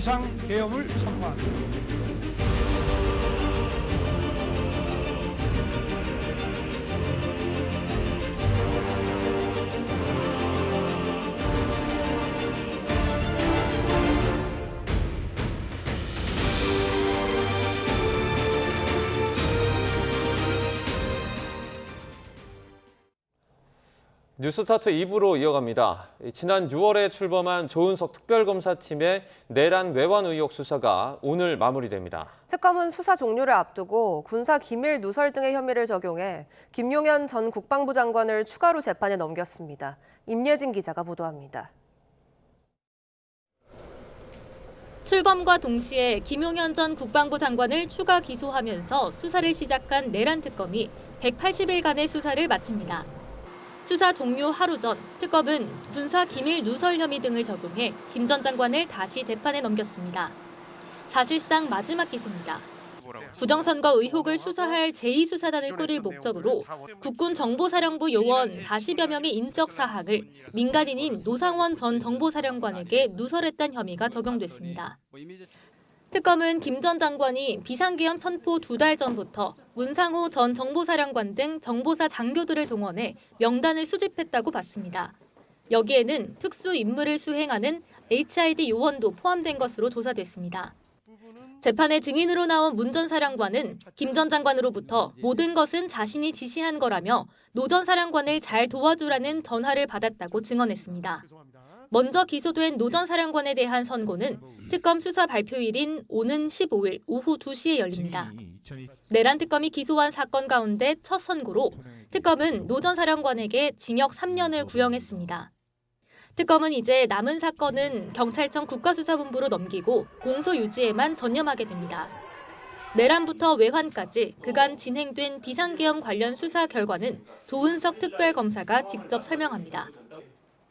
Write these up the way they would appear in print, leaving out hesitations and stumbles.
비상계엄을 선포합니다. 뉴스타트 2부로 이어갑니다. 지난 6월에 출범한 조은석 특별검사팀의 내란 외환 의혹 수사가 오늘 마무리됩니다. 특검은 수사 종료를 앞두고 군사 기밀 누설 등의 혐의를 적용해 김용현 전 국방부 장관을 추가로 재판에 넘겼습니다. 임예진 기자가 보도합니다. 출범과 동시에 김용현 전 국방부 장관을 추가 기소하면서 수사를 시작한 내란 특검이 180일간의 수사를 마칩니다. 수사 종료 하루 전 특검은 군사 기밀 누설 혐의 등을 적용해 김 전 장관을 다시 재판에 넘겼습니다. 사실상 마지막 기소입니다. 부정선거 의혹을 수사할 제2수사단을 꾸릴 목적으로 국군정보사령부 요원 40여 명의 인적 사항을 민간인인 노상원 전 정보사령관에게 누설했다는 혐의가 적용됐습니다. 특검은 김 전 장관이 비상계엄 선포 2달 전부터 문상호 전 정보사령관 등 정보사 장교들을 동원해 명단을 수집했다고 봤습니다. 여기에는 특수 임무를 수행하는 HID 요원도 포함된 것으로 조사됐습니다. 재판에 증인으로 나온 문 전 사령관은 김 전 장관으로부터 모든 것은 자신이 지시한 거라며 노 전 사령관을 잘 도와주라는 전화를 받았다고 증언했습니다. 먼저 기소된 노 전 사령관에 대한 선고는 특검 수사 발표일인 오는 15일 오후 2시에 열립니다. 내란 특검이 기소한 사건 가운데 첫 선고로 특검은 노 전 사령관에게 징역 3년을 구형했습니다. 특검은 이제 남은 사건은 경찰청 국가수사본부로 넘기고 공소 유지에만 전념하게 됩니다. 내란부터 외환까지 그간 진행된 비상계엄 관련 수사 결과는 조은석 특별검사가 직접 설명합니다.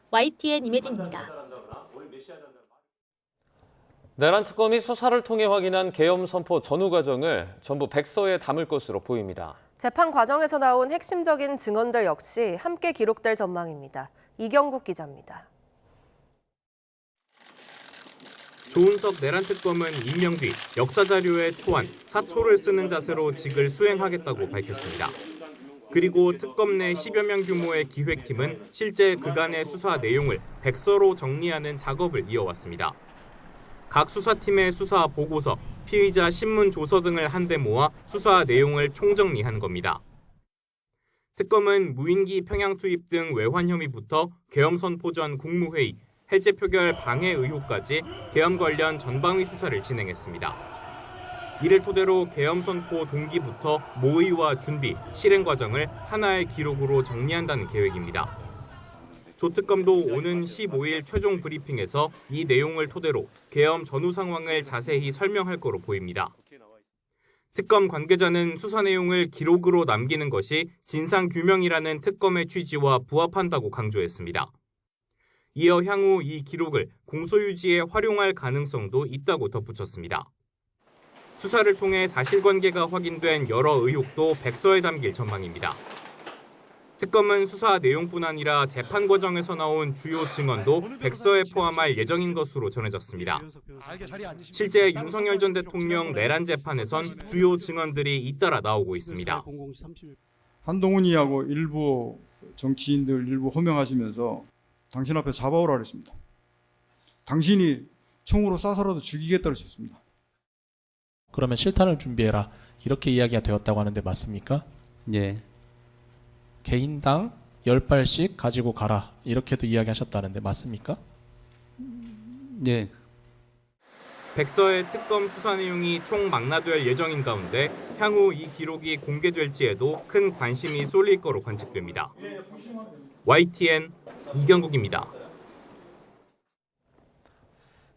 YTN 임혜진입니다. 내란 특검이 수사를 통해 확인한 계엄 선포 전후 과정을 전부 백서에 담을 것으로 보입니다. 재판 과정에서 나온 핵심적인 증언들 역시 함께 기록될 전망입니다. 이경국 기자입니다. 조은석 내란 특검은 임명 뒤 역사 자료의 초안, 사초를 쓰는 자세로 직을 수행하겠다고 밝혔습니다. 그리고 특검 내 10여 명 규모의 기획팀은 실제 그간의 수사 내용을 백서로 정리하는 작업을 이어왔습니다. 각 수사팀의 수사 보고서, 피의자 신문 조서 등을 한데 모아 수사 내용을 총정리한 겁니다. 특검은 무인기 평양 투입 등 외환 혐의부터 계엄 선포 전 국무회의, 해제 표결 방해 의혹까지 계엄 관련 전방위 수사를 진행했습니다. 이를 토대로 계엄 선포 동기부터 모의와 준비, 실행 과정을 하나의 기록으로 정리한다는 계획입니다. 조 특검도 오는 15일 최종 브리핑에서 이 내용을 토대로 계엄 전후 상황을 자세히 설명할 거로 보입니다. 특검 관계자는 수사 내용을 기록으로 남기는 것이 진상규명이라는 특검의 취지와 부합한다고 강조했습니다. 이어 향후 이 기록을 공소유지에 활용할 가능성도 있다고 덧붙였습니다. 수사를 통해 사실관계가 확인된 여러 의혹도 백서에 담길 전망입니다. 특검은 수사 내용뿐 아니라 재판 과정에서 나온 주요 증언도 백서에 포함할 예정인 것으로 전해졌습니다. 실제 윤석열 전 대통령 내란 재판에선 주요 증언들이 잇따라 나오고 있습니다. 한동훈이하고 일부 정치인들 일부 호명하시면서 당신 앞에 잡아오라 그랬습니다. 당신이 총으로 쏴서라도 죽이겠다고 했습니다. 그러면 실탄을 준비해라 이렇게 이야기가 되었다고 하는데 맞습니까? 예. 개인당 10발씩 가지고 가라 이렇게도 이야기하셨다는데 맞습니까? 예. 백서의 특검 수사 내용이 총망라될 예정인 가운데 향후 이 기록이 공개될지에도 큰 관심이 쏠릴 거로 관측됩니다. YTN 이경국입니다.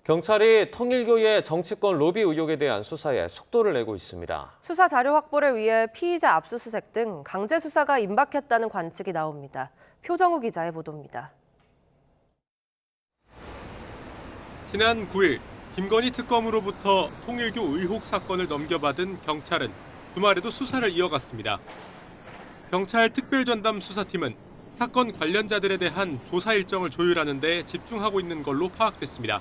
경찰이 통일교의 정치권 로비 의혹에 대한 수사에 속도를 내고 있습니다. 수사 자료 확보를 위해 피의자 압수수색 등 강제 수사가 임박했다는 관측이 나옵니다. 표정우 기자의 보도입니다. 지난 9일 김건희 특검으로부터 통일교 의혹 사건을 넘겨받은 경찰은 주말에도 수사를 이어갔습니다. 경찰 특별전담 수사팀은 사건 관련자들에 대한 조사 일정을 조율하는 데 집중하고 있는 걸로 파악됐습니다.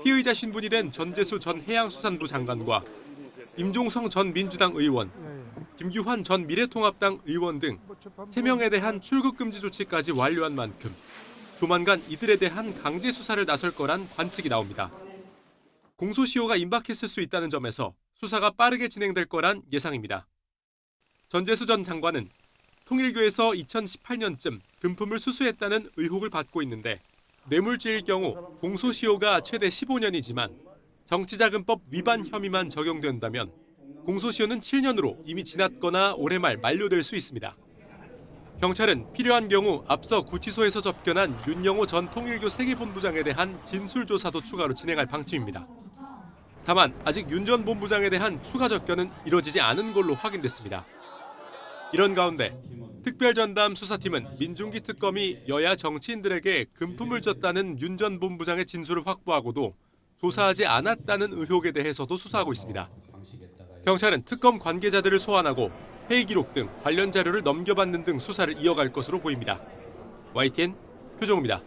피의자 신분이 된 전재수 전 해양수산부 장관과 임종성 전 민주당 의원, 김규환 전 미래통합당 의원 등 3명에 대한 출국 금지 조치까지 완료한 만큼 조만간 이들에 대한 강제 수사를 나설 거란 관측이 나옵니다. 공소시효가 임박했을 수 있다는 점에서 수사가 빠르게 진행될 거란 예상입니다. 전재수 전 장관은 통일교에서 2018년쯤 금품을 수수했다는 의혹을 받고 있는데 뇌물죄일 경우 공소시효가 최대 15년이지만 정치자금법 위반 혐의만 적용된다면 공소시효는 7년으로 이미 지났거나 올해 말 만료될 수 있습니다. 경찰은 필요한 경우 앞서 구치소에서 접견한 윤영호 전 통일교 세계본부장에 대한 진술조사도 추가로 진행할 방침입니다. 다만 아직 윤 전 본부장에 대한 추가 접견은 이뤄지지 않은 걸로 확인됐습니다. 이런 가운데 특별전담 수사팀은 민중기 특검이 여야 정치인들에게 금품을 줬다는 윤 전 본부장의 진술을 확보하고도 조사하지 않았다는 의혹에 대해서도 수사하고 있습니다. 경찰은 특검 관계자들을 소환하고 회의 기록 등 관련 자료를 넘겨받는 등 수사를 이어갈 것으로 보입니다. YTN 표정우입니다.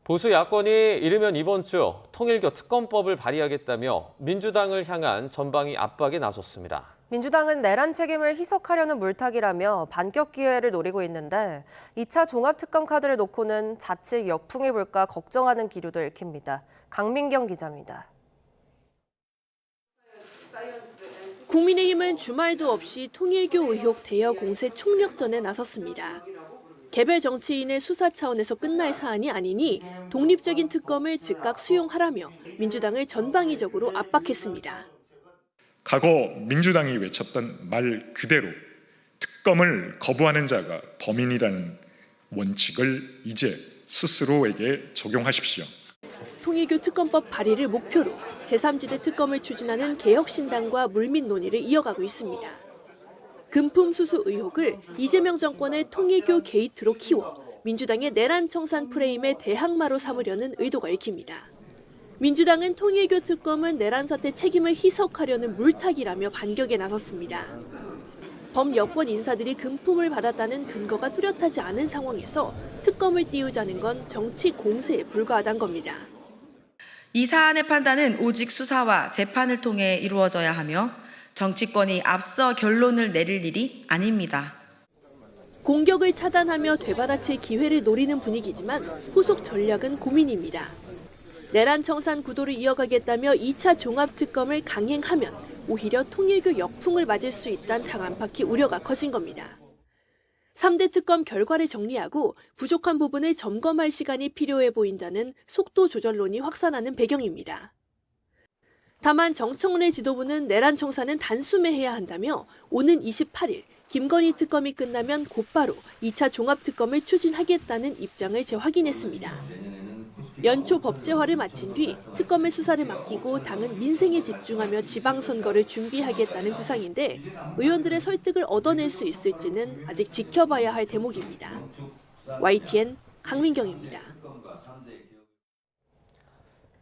보수 야권이 이르면 이번 주 통일교 특검법을 발의하겠다며 민주당을 향한 전방위 압박에 나섰습니다. 민주당은 내란 책임을 희석하려는 물타기라며 반격 기회를 노리고 있는데 2차 종합특검 카드를 놓고는 자칫 역풍이 불까 걱정하는 기류도 읽힙니다. 강민경 기자입니다. 국민의힘은 주말도 없이 통일교 의혹 대여 공세 총력전에 나섰습니다. 개별 정치인의 수사 차원에서 끝날 사안이 아니니 독립적인 특검을 즉각 수용하라며 민주당을 전방위적으로 압박했습니다. 과거 민주당이 외쳤던 말 그대로 특검을 거부하는 자가 범인이라는 원칙을 이제 스스로에게 적용하십시오. 통일교 특검법 발의를 목표로 제3지대 특검을 추진하는 개혁신당과 물밑 논의를 이어가고 있습니다. 금품 수수 의혹을 이재명 정권의 통일교 게이트로 키워 민주당의 내란 청산 프레임의 대항마로 삼으려는 의도가 읽힙니다. 민주당은 통일교 특검은 내란 사태 책임을 희석하려는 물타기라며 반격에 나섰습니다. 범여권 인사들이 금품을 받았다는 근거가 뚜렷하지 않은 상황에서 특검을 띄우자는 건 정치 공세에 불과하다는 겁니다. 이 사안의 판단은 오직 수사와 재판을 통해 이루어져야 하며 정치권이 앞서 결론을 내릴 일이 아닙니다. 공격을 차단하며 되받아칠 기회를 노리는 분위기지만 후속 전략은 고민입니다. 내란 청산 구도를 이어가겠다며 2차 종합특검을 강행하면 오히려 통일교 역풍을 맞을 수 있다는 당 안팎의 우려가 커진 겁니다. 3대 특검 결과를 정리하고 부족한 부분을 점검할 시간이 필요해 보인다는 속도 조절론이 확산하는 배경입니다. 다만 정청래 지도부는 내란 청산은 단숨에 해야 한다며 오는 28일 김건희 특검이 끝나면 곧바로 2차 종합특검을 추진하겠다는 입장을 재확인했습니다. 연초 법제화를 마친 뒤 특검의 수사를 맡기고 당은 민생에 집중하며 지방선거를 준비하겠다는 구상인데 의원들의 설득을 얻어낼 수 있을지는 아직 지켜봐야 할 대목입니다. YTN 강민경입니다.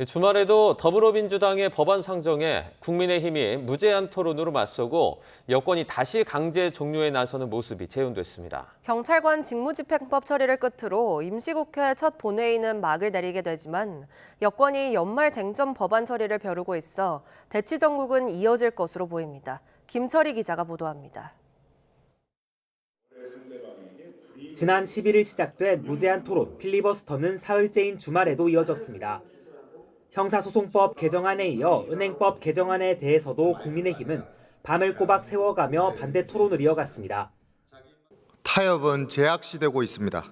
주말에도 더불어민주당의 법안 상정에 국민의힘이 무제한 토론으로 맞서고 여권이 다시 강제 종료에 나서는 모습이 재현됐습니다. 경찰관 직무집행법 처리를 끝으로 임시국회 첫 본회의는 막을 내리게 되지만 여권이 연말 쟁점 법안 처리를 벼르고 있어 대치 전국은 이어질 것으로 보입니다. 김철희 기자가 보도합니다. 지난 11일 시작된 무제한 토론 필리버스터는 사흘째인 주말에도 이어졌습니다. 형사소송법 개정안에 이어 은행법 개정안에 대해서도 국민의힘은 밤을 꼬박 세워가며 반대 토론을 이어갔습니다. 타협은 제약시되고 있습니다.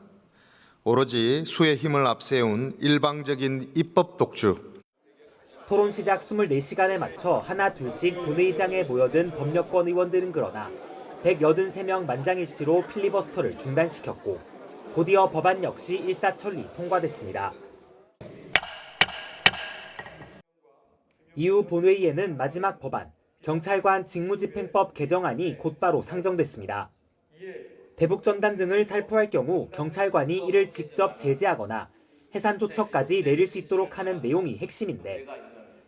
오로지 수의 힘을 앞세운 일방적인 입법 독주. 토론 시작 24시간에 맞춰 하나 둘씩 본회의장에 모여든 법여권 의원들은 그러나 183명 만장일치로 필리버스터를 중단시켰고 곧이어 법안 역시 일사천리 통과됐습니다. 이후 본회의에는 마지막 법안, 경찰관 직무집행법 개정안이 곧바로 상정됐습니다. 대북전단 등을 살포할 경우 경찰관이 이를 직접 제재하거나 해산조처까지 내릴 수 있도록 하는 내용이 핵심인데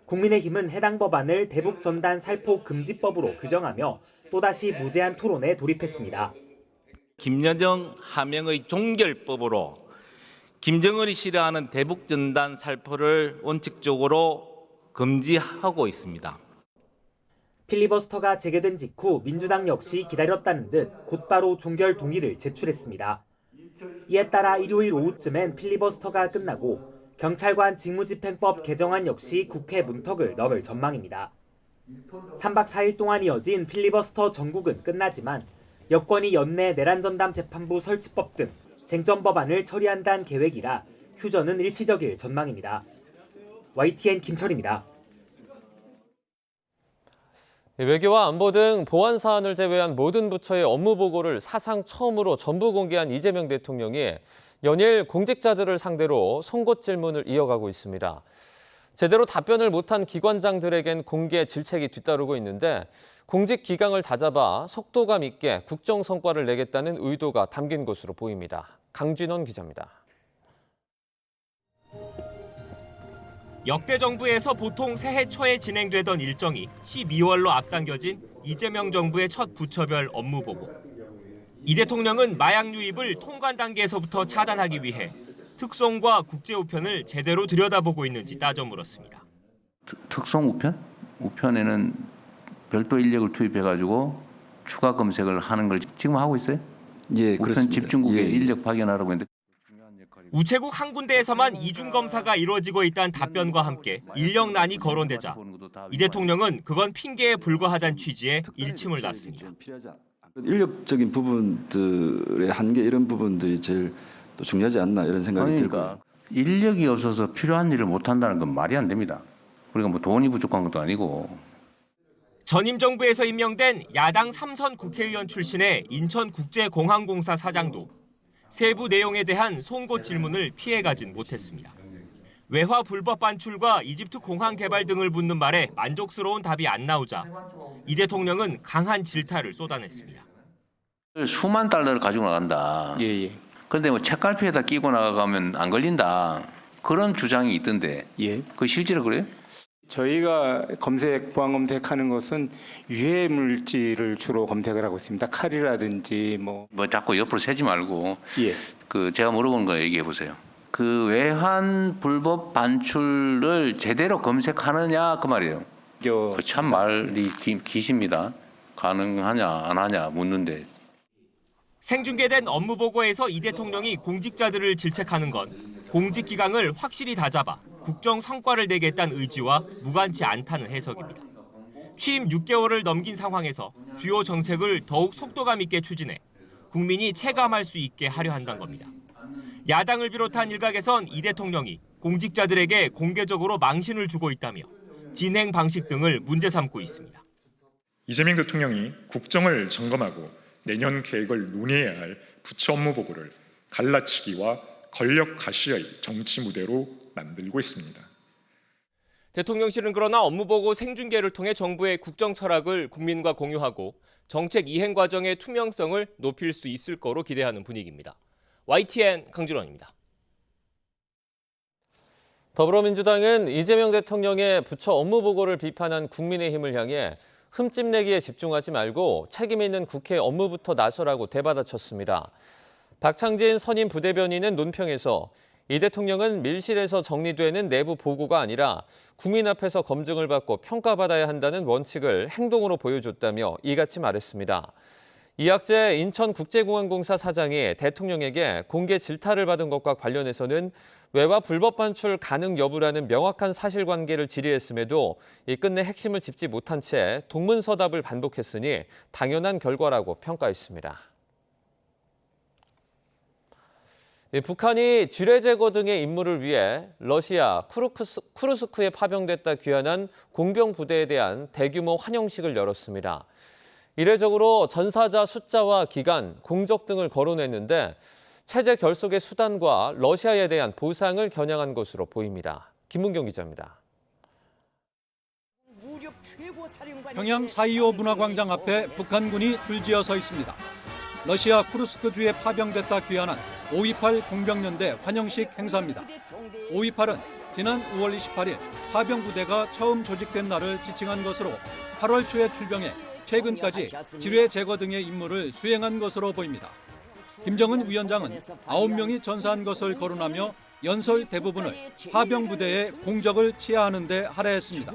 국민의힘은 해당 법안을 대북전단 살포 금지법으로 규정하며 또다시 무제한 토론에 돌입했습니다. 김여정 하명의 종결법으로 김정은이 싫어하는 대북전단 살포를 원칙적으로 금지하고 있습니다. 필리버스터가 재개된 직후 민주당 역시 기다렸다는 듯 곧바로 종결 동의를 제출했습니다. 이에 따라 일요일 오후쯤엔 필리버스터가 끝나고 경찰관 직무집행법 개정안 역시 국회 문턱을 넘을 전망입니다. 3박 4일 동안 이어진 필리버스터 전국은 끝나지만 여권이 연내 내란전담 재판부 설치법 등 쟁점 법안을 처리한다는 계획이라 휴전은 일시적일 전망입니다. YTN 김철입니다. 외교와 안보 등 보안 사안을 제외한 모든 부처의 업무 보고를 사상 처음으로 전부 공개한 이재명 대통령이 연일 공직자들을 상대로 송곳 질문을 이어가고 있습니다. 제대로 답변을 못한 기관장들에겐 공개 질책이 뒤따르고 있는데 공직 기강을 다잡아 속도감 있게 국정 성과를 내겠다는 의도가 담긴 것으로 보입니다. 강진원 기자입니다. 역대 정부에서 보통 새해 초에 진행되던 일정이 12월로 앞당겨진 이재명 정부의 첫 부처별 업무 보고. 이 대통령은 마약 유입을 통관 단계에서부터 차단하기 위해 특송과 국제우편을 제대로 들여다보고 있는지 따져 물었습니다. 특송 우편? 우편에는 별도 인력을 투입해가지고 추가 검색을 하는 걸 지금 하고 있어요? 예, 우편 그렇습니다. 집중국에 예. 인력 파견하라고 했는데. 우체국 한 군데에서만 이중 검사가 이루어지고 있다는 답변과 함께 인력난이 거론되자 이 대통령은 그건 핑계에 불과하다는 취지의 일침을 놨습니다. 인력적인 부분들의 한계 이런 부분들이 제일 또 중요하지 않나 이런 생각이 들고. 인력이 없어서 필요한 일을 못한다는 건 말이 안 됩니다. 우리가 뭐 돈이 부족한 것도 아니고. 전임 정부에서 임명된 야당 3선 국회의원 출신의 인천국제공항공사 사장도 세부 내용에 대한 송곳 질문을 피해가진 못했습니다. 외화 불법 반출과 이집트 공항 개발 등을 묻는 말에 만족스러운 답이 안 나오자 이 대통령은 강한 질타를 쏟아냈습니다. 수만 달러를 가지고 나간다. 그런데 뭐 책갈피에다 끼고 나가면 안 걸린다. 그런 주장이 있던데. 그 실제로 그래요? 저희가 보안 검색하는 것은 유해 물질을 주로 검색을 하고 있습니다. 칼이라든지 뭐 자꾸 옆으로 새지 말고. 그 제가 물어본 거 얘기해 보세요. 그 외환 불법 반출을 제대로 검색하느냐 그 말이에요. 그 참 말이 기십니다. 가능하냐 안 하냐 묻는데. 생중계된 업무 보고에서 이 대통령이 공직자들을 질책하는 건 공직 기강을 확실히 다잡아 국정 성과를 내겠다는 의지와 무관치 않다는 해석입니다. 취임 6개월을 넘긴 상황에서 주요 정책을 더욱 속도감 있게 추진해 국민이 체감할 수 있게 하려 한다는 겁니다. 야당을 비롯한 일각에선 이 대통령이 공직자들에게 공개적으로 망신을 주고 있다며 진행 방식 등을 문제 삼고 있습니다. 이재명 대통령이 국정을 점검하고 내년 계획을 논의해야 할 부처 업무 보고를 갈라치기와 권력 가시의 정치 무대로 만들고 있습니다. 대통령실은 그러나 업무보고 생중계를 통해 정부의 국정 철학을 국민과 공유하고 정책 이행 과정의 투명성을 높일 수 있을 거로 기대하는 분위기입니다. YTN 강진원입니다. 더불어민주당은 이재명 대통령의 부처 업무 보고를 비판한 국민의힘을 향해 흠집 내기에 집중하지 말고 책임 있는 국회 업무부터 나서라고 대받아쳤습니다. 박창진 선임 부대변인은 논평에서 이 대통령은 밀실에서 정리되는 내부 보고가 아니라 국민 앞에서 검증을 받고 평가받아야 한다는 원칙을 행동으로 보여줬다며 이같이 말했습니다. 이학재 인천국제공항공사 사장이 대통령에게 공개 질타를 받은 것과 관련해서는 외화 불법 반출 가능 여부라는 명확한 사실관계를 질의했음에도 끝내 핵심을 짚지 못한 채 동문서답을 반복했으니 당연한 결과라고 평가했습니다. 북한이 지뢰 제거 등의 임무를 위해 러시아 쿠르스크에 파병됐다 귀환한 공병 부대에 대한 대규모 환영식을 열었습니다. 이례적으로 전사자 숫자와 기간, 공적 등을 거론했는데 체제 결속의 수단과 러시아에 대한 보상을 겨냥한 것으로 보입니다. 김문경 기자입니다. 평양 4.25 문화광장 앞에 북한군이 줄지어 서 있습니다. 러시아 쿠르스크주에 파병됐다 귀환한 5.28 공병연대 환영식 행사입니다. 5.28은 지난 5월 28일 파병부대가 처음 조직된 날을 지칭한 것으로 8월 초에 출병해 최근까지 지뢰 제거 등의 임무를 수행한 것으로 보입니다. 김정은 위원장은 9명이 전사한 것을 거론하며 연설 대부분을 파병 부대의 공적을 치하하는 데 할애했습니다.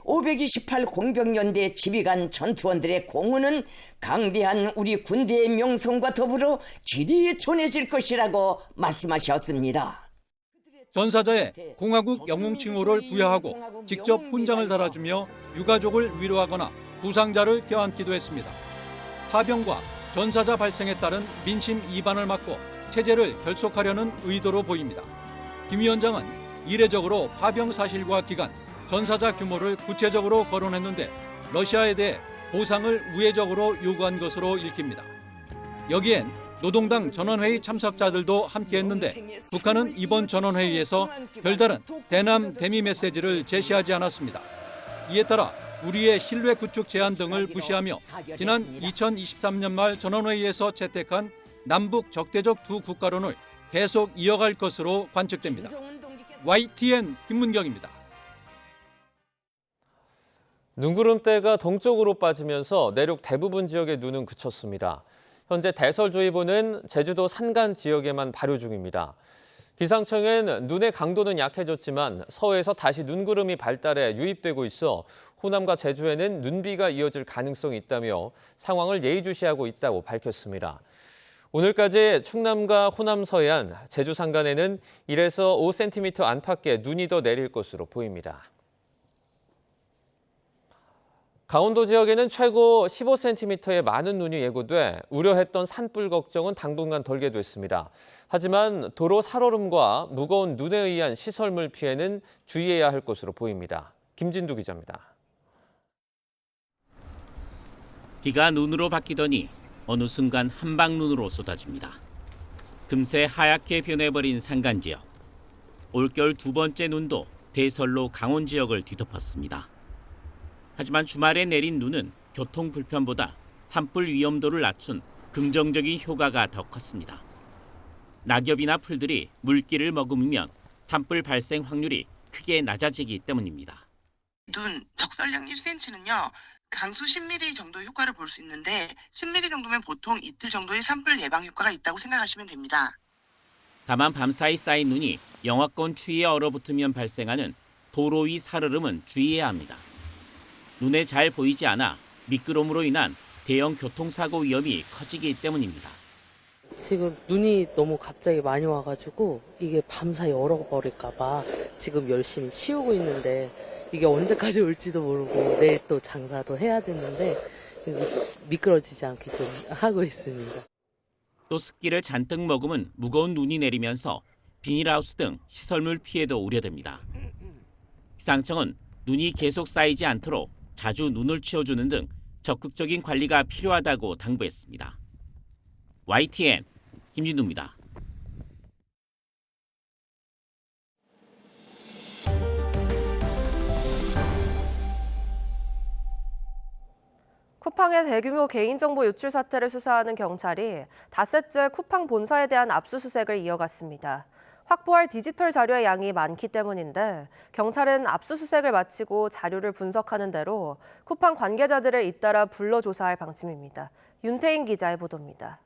528 공병연대 지휘관 전투원들의 공헌은 강대한 우리 군대의 명성과 더불어 길이 전해질 것이라고 말씀하셨습니다. 전사자의 공화국 영웅 칭호를 부여하고 직접 훈장을 달아주며 유가족을 위로하거나 부상자를 껴안기도 했습니다. 파병과 전사자 발생에 따른 민심 이반을 막고 체제를 결속하려는 의도로 보입니다. 김 위원장은 이례적으로 파병 사실과 기간, 전사자 규모를 구체적으로 거론했는데 러시아에 대해 보상을 우회적으로 요구한 것으로 읽힙니다. 여기엔 노동당 전원회의 참석자들도 함께했는데 북한은 이번 전원회의에서 별다른 대남 대미 메시지를 제시하지 않았습니다. 이에 따라 우리의 신뢰 구축 제안 등을 무시하며 지난 2023년 말 전원회의에서 채택한 남북 적대적 두 국가론을 계속 이어갈 것으로 관측됩니다. YTN 김문경입니다. 눈구름대가 동쪽으로 빠지면서 내륙 대부분 지역의 눈은 그쳤습니다. 현재 대설주의보는 제주도 산간 지역에만 발효 중입니다. 기상청은 눈의 강도는 약해졌지만 서해에서 다시 눈구름이 발달해 유입되고 있어 호남과 제주에는 눈비가 이어질 가능성이 있다며 상황을 예의주시하고 있다고 밝혔습니다. 오늘까지 충남과 호남 서해안, 제주 산간에는 1에서 5cm 안팎의 눈이 더 내릴 것으로 보입니다. 강원도 지역에는 최고 15cm의 많은 눈이 예고돼 우려했던 산불 걱정은 당분간 덜게 됐습니다. 하지만 도로 살얼음과 무거운 눈에 의한 시설물 피해는 주의해야 할 것으로 보입니다. 김진두 기자입니다. 비가 눈으로 바뀌더니 어느 순간 한방눈으로 쏟아집니다. 금세 하얗게 변해버린 산간 지역. 올겨울 두 번째 눈도 대설로 강원 지역을 뒤덮었습니다. 하지만 주말에 내린 눈은 교통 불편보다 산불 위험도를 낮춘 긍정적인 효과가 더 컸습니다. 낙엽이나 풀들이 물기를 머금으면 산불 발생 확률이 크게 낮아지기 때문입니다. 눈 적설량 1cm는요. 강수 10mm 정도 효과를 볼 수 있는데 10mm 정도면 보통 이틀 정도의 산불 예방 효과가 있다고 생각하시면 됩니다. 다만 밤사이 쌓인 눈이 영하권 추위에 얼어붙으면 발생하는 도로 위 살얼음은 주의해야 합니다. 눈에 잘 보이지 않아 미끄럼으로 인한 대형 교통사고 위험이 커지기 때문입니다. 지금 눈이 너무 갑자기 많이 와가지고 이게 밤사이 얼어버릴까 봐 지금 열심히 치우고 있는데 이게 언제까지 올지도 모르고 내일 또 장사도 해야 되는데 미끄러지지 않게 좀 하고 있습니다. 또 습기를 잔뜩 머금은 무거운 눈이 내리면서 비닐하우스 등 시설물 피해도 우려됩니다. 기상청은 눈이 계속 쌓이지 않도록 자주 눈을 치워주는 등 적극적인 관리가 필요하다고 당부했습니다. YTN 김진두입니다. 쿠팡의 대규모 개인정보 유출 사태를 수사하는 경찰이 닷새째 쿠팡 본사에 대한 압수수색을 이어갔습니다. 확보할 디지털 자료의 양이 많기 때문인데 경찰은 압수수색을 마치고 자료를 분석하는 대로 쿠팡 관계자들을 잇따라 불러 조사할 방침입니다. 윤태인 기자의 보도입니다.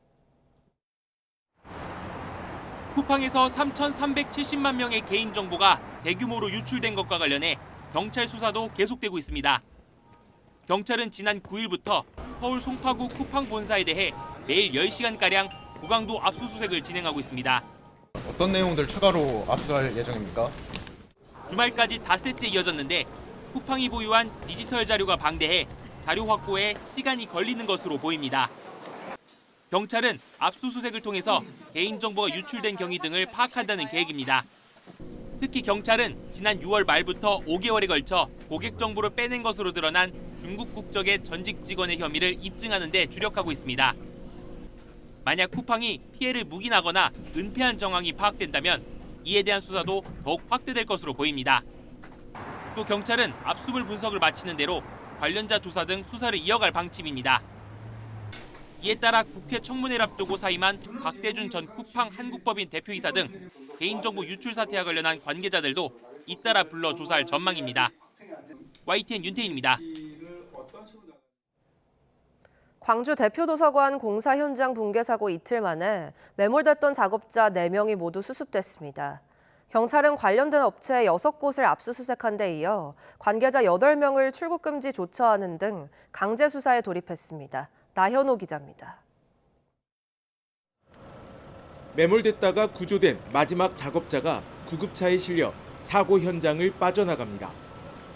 쿠팡에서 3,370만 명의 개인정보가 대규모로 유출된 것과 관련해 경찰 수사도 계속되고 있습니다. 경찰은 지난 9일부터 서울 송파구 쿠팡 본사에 대해 매일 10시간가량 고강도 압수수색을 진행하고 있습니다. 어떤 내용들 추가로 압수할 예정입니까? 주말까지 닷새째 이어졌는데 쿠팡이 보유한 디지털 자료가 방대해 자료 확보에 시간이 걸리는 것으로 보입니다. 경찰은 압수수색을 통해서 개인정보가 유출된 경위 등을 파악한다는 계획입니다. 특히 경찰은 지난 6월 말부터 5개월에 걸쳐 고객 정보를 빼낸 것으로 드러난 중국 국적의 전직 직원의 혐의를 입증하는 데 주력하고 있습니다. 만약 쿠팡이 피해를 묵인하거나 은폐한 정황이 파악된다면 이에 대한 수사도 더욱 확대될 것으로 보입니다. 또 경찰은 압수물 분석을 마치는 대로 관련자 조사 등 수사를 이어갈 방침입니다. 이에 따라 국회 청문회를 앞두고 사임한 박대준 전 쿠팡 한국법인 대표이사 등 개인정보 유출 사태와 관련한 관계자들도 잇따라 불러 조사할 전망입니다. YTN 윤태인입니다. 광주 대표도서관 공사 현장 붕괴 사고 이틀 만에 매몰됐던 작업자 4명이 모두 수습됐습니다. 경찰은 관련된 업체 6곳을 압수수색한 데 이어 관계자 8명을 출국 금지 조처하는 등 강제 수사에 돌입했습니다. 나현호 기자입니다. 매몰됐다가 구조된 마지막 작업자가 구급차에 실려 사고 현장을 빠져나갑니다.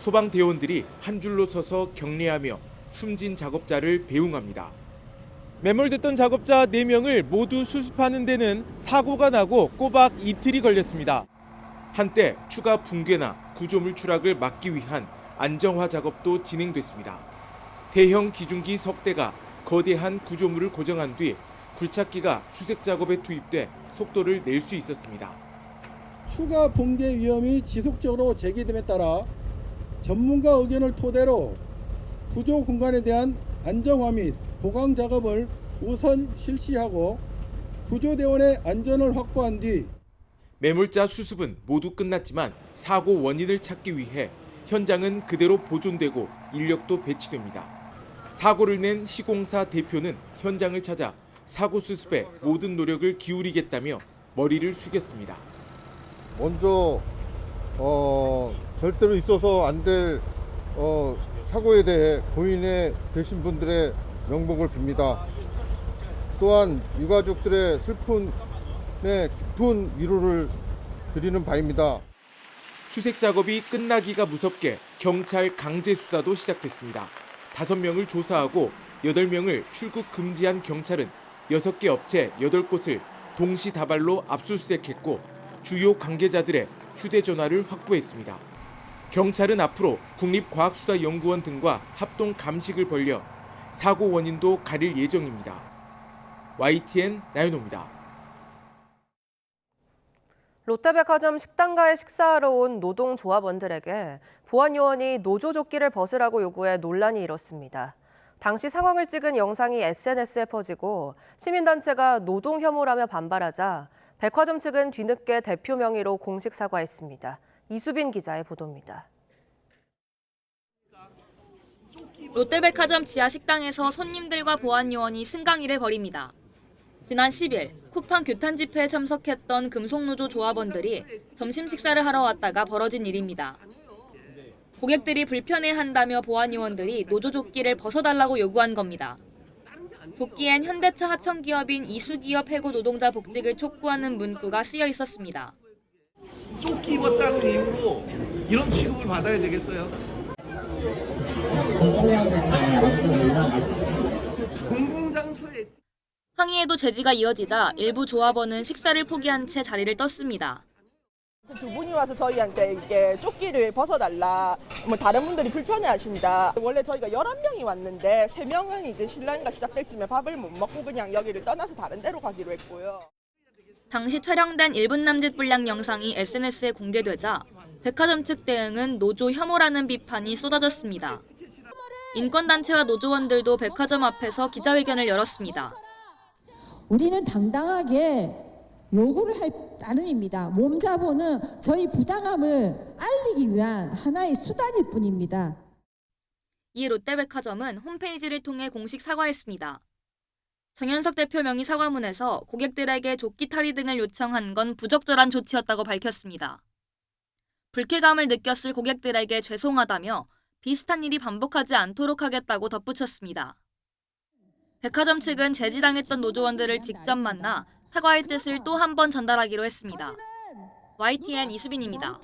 소방대원들이 한 줄로 서서 격리하며 숨진 작업자를 배웅합니다. 매몰됐던 작업자 4명을 모두 수습하는 데는 사고가 나고 꼬박 이틀이 걸렸습니다. 한때 추가 붕괴나 구조물 추락을 막기 위한 안정화 작업도 진행됐습니다. 대형 기중기 석대가 거대한 구조물을 고정한 뒤 굴착기가 수색 작업에 투입돼 속도를 낼 수 있었습니다. 추가 붕괴 위험이 지속적으로 제기됨에 따라 전문가 의견을 토대로 구조 공간에 대한 안정화 및 보강 작업을 우선 실시하고 구조대원의 안전을 확보한 뒤 매몰자 수습은 모두 끝났지만 사고 원인을 찾기 위해 현장은 그대로 보존되고 인력도 배치됩니다. 사고를 낸 시공사 대표는 현장을 찾아 사고 수습에 모든 노력을 기울이겠다며 머리를 숙였습니다. 먼저 절대로 있어서 안 될 사고에 대해 고인에 되신 분들의 명복을 빕니다. 또한 유가족들의 슬픔에 깊은 위로를 드리는 바입니다. 수색 작업이 끝나기가 무섭게 경찰 강제 수사도 시작됐습니다. 5명을 조사하고 8명을 출국 금지한 경찰은 6개 업체 8곳을 동시다발로 압수수색했고 주요 관계자들의 휴대전화를 확보했습니다. 경찰은 앞으로 국립과학수사연구원 등과 합동 감식을 벌여 사고 원인도 가릴 예정입니다. YTN 나연호입니다. 롯데백화점 식당가에 식사하러 온 노동조합원들에게 보안요원이 노조조끼를 벗으라고 요구해 논란이 일었습니다. 당시 상황을 찍은 영상이 SNS에 퍼지고 시민단체가 노동 혐오라며 반발하자 백화점 측은 뒤늦게 대표 명의로 공식 사과했습니다. 이수빈 기자의 보도입니다. 롯데백화점 지하 식당에서 손님들과 보안요원이 승강이를 벌입니다. 지난 10일 쿠팡 규탄 집회에 참석했던 금속노조 조합원들이 점심 식사를 하러 왔다가 벌어진 일입니다. 고객들이 불편해한다며 보안요원들이 노조조끼를 벗어달라고 요구한 겁니다. 조끼엔 현대차 하청기업인 이수기업 해고 노동자 복직을 촉구하는 문구가 쓰여 있었습니다. 조끼 입었다는 이유로 이런 취급을 받아야 되겠어요? 공공장소에 항의에도 제지가 이어지자 일부 조합원은 식사를 포기한 채 자리를 떴습니다. 두 분이 와서 저희한테 이게 조끼를 벗어달라, 다른 분들이 불편해하신다. 원래 저희가 11명이 왔는데 3명은 이제 신랑과 시작될 쯤에 밥을 못 먹고 그냥 여기를 떠나서 다른 데로 가기로 했고요. 당시 촬영된 1분 남짓 분량 영상이 SNS에 공개되자 백화점 측 대응은 노조 혐오라는 비판이 쏟아졌습니다. 인권단체와 노조원들도 백화점 앞에서 기자회견을 열었습니다. 우리는 당당하게 요구를 할 따름입니다. 몸자보는 저희 부당함을 알리기 위한 하나의 수단일 뿐입니다. 이에 롯데백화점은 홈페이지를 통해 공식 사과했습니다. 정현석 대표 명의 사과문에서 고객들에게 조끼 탈의 등을 요청한 건 부적절한 조치였다고 밝혔습니다. 불쾌감을 느꼈을 고객들에게 죄송하다며 비슷한 일이 반복하지 않도록 하겠다고 덧붙였습니다. 백화점 측은 제지당했던 노조원들을 직접 만나 사과의 뜻을 또 한 번 전달하기로 했습니다. YTN 이수빈입니다.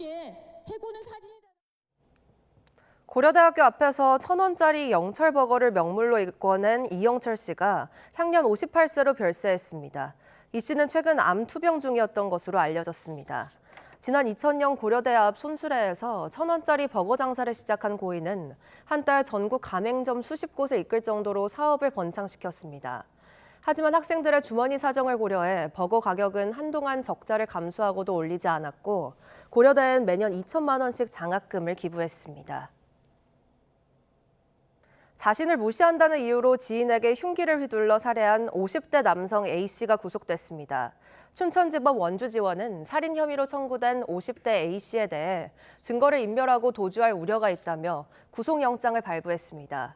고려대학교 앞에서 1,000원짜리 영철버거를 명물로 일궈낸 이영철 씨가 향년 58세로 별세했습니다. 이 씨는 최근 암 투병 중이었던 것으로 알려졌습니다. 지난 2000년 고려대 앞 손수레에서 1,000원짜리 버거 장사를 시작한 고인은 한달 전국 가맹점 수십 곳을 이끌 정도로 사업을 번창시켰습니다. 하지만 학생들의 주머니 사정을 고려해 버거 가격은 한동안 적자를 감수하고도 올리지 않았고 고려대는 매년 2천만 원씩 장학금을 기부했습니다. 자신을 무시한다는 이유로 지인에게 흉기를 휘둘러 살해한 50대 남성 A씨가 구속됐습니다. 춘천지법 원주지원은 살인 혐의로 청구된 50대 A씨에 대해 증거를 인멸하고 도주할 우려가 있다며 구속영장을 발부했습니다.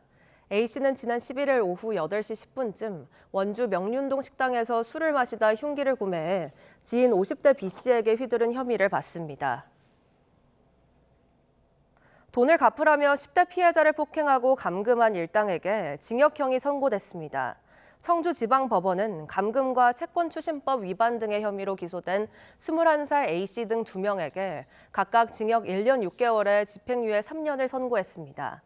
A씨는 지난 11일 오후 8시 10분쯤 원주 명륜동 식당에서 술을 마시다 흉기를 구매해 지인 50대 B씨에게 휘두른 혐의를 받습니다. 돈을 갚으라며 10대 피해자를 폭행하고 감금한 일당에게 징역형이 선고됐습니다. 청주지방법원은 감금과 채권추심법 위반 등의 혐의로 기소된 21살 A씨 등 2명에게 각각 징역 1년 6개월에 집행유예 3년을 선고했습니다.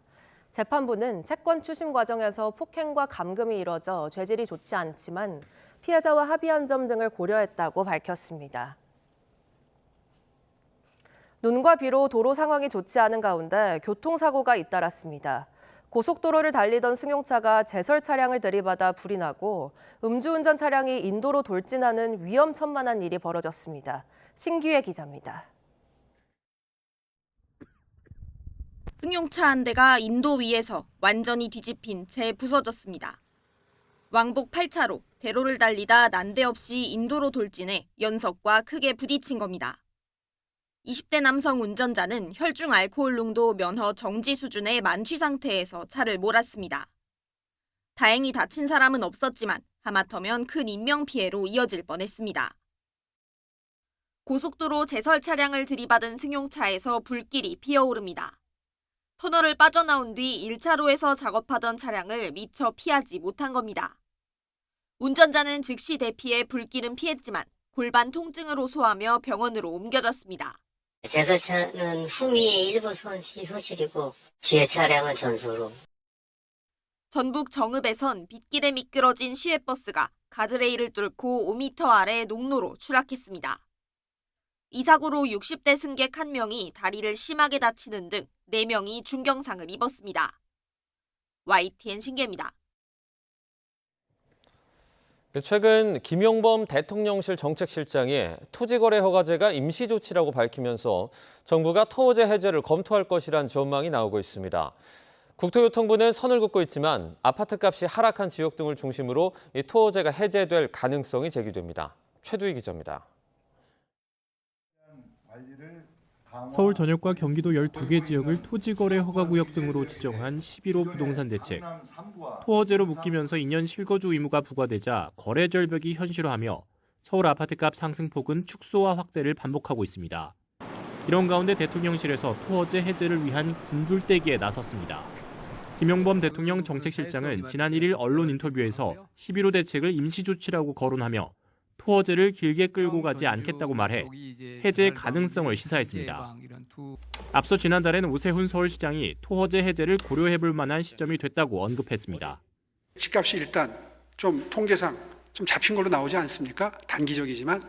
재판부는 채권 추심 과정에서 폭행과 감금이 이뤄져 죄질이 좋지 않지만 피해자와 합의한 점 등을 고려했다고 밝혔습니다. 눈과 비로 도로 상황이 좋지 않은 가운데 교통사고가 잇따랐습니다. 고속도로를 달리던 승용차가 제설 차량을 들이받아 불이 나고 음주운전 차량이 인도로 돌진하는 위험천만한 일이 벌어졌습니다. 신기회 기자입니다. 승용차 한 대가 인도 위에서 완전히 뒤집힌 채 부서졌습니다. 왕복 8차로 대로를 달리다 난데없이 인도로 돌진해 연석과 크게 부딪힌 겁니다. 20대 남성 운전자는 혈중 알코올 농도 면허 정지 수준의 만취 상태에서 차를 몰았습니다. 다행히 다친 사람은 없었지만 하마터면 큰 인명피해로 이어질 뻔했습니다. 고속도로 제설 차량을 들이받은 승용차에서 불길이 피어오릅니다. 터널을 빠져나온 뒤 1차로에서 작업하던 차량을 미처 피하지 못한 겁니다. 운전자는 즉시 대피해 불길은 피했지만 골반 통증을 호소하며 병원으로 옮겨졌습니다. 제설차는 후미의 일부 소실이고 뒤에 차량은 전소로. 전북 정읍에선 빗길에 미끄러진 시외버스가 가드레일을 뚫고 5m 아래 농로로 추락했습니다. 이 사고로 60대 승객 1명이 다리를 심하게 다치는 등 4명이 중경상을 입었습니다. YTN 신기입니다. 최근 김용범 대통령실 정책실장이 토지거래 허가제가 임시조치라고 밝히면서 정부가 토호제 해제를 검토할 것이란 전망이 나오고 있습니다. 국토교통부는 선을 긋고 있지만 아파트값이 하락한 지역 등을 중심으로 이 토호제가 해제될 가능성이 제기됩니다. 최두희 기자입니다. 서울 전역과 경기도 12개 지역을 토지거래 허가구역 등으로 지정한 11호 부동산 대책. 토호제로 묶이면서 2년 실거주 의무가 부과되자 거래 절벽이 현실화하며 서울 아파트값 상승폭은 축소와 확대를 반복하고 있습니다. 이런 가운데 대통령실에서 토호제 해제를 위한 굶줄대기에 나섰습니다. 김용범 대통령 정책실장은 지난 1일 언론 인터뷰에서 11호 대책을 임시조치라고 거론하며 토호제를 길게 끌고 가지 않겠다고 말해 해제 가능성을 시사했습니다. 앞서 지난달에는 오세훈 서울시장이 토호제 해제를 고려해볼 만한 시점이 됐다고 언급했습니다. 집값이 일단 좀 통계상 좀 잡힌 걸로 나오지 않습니까? 단기적이지만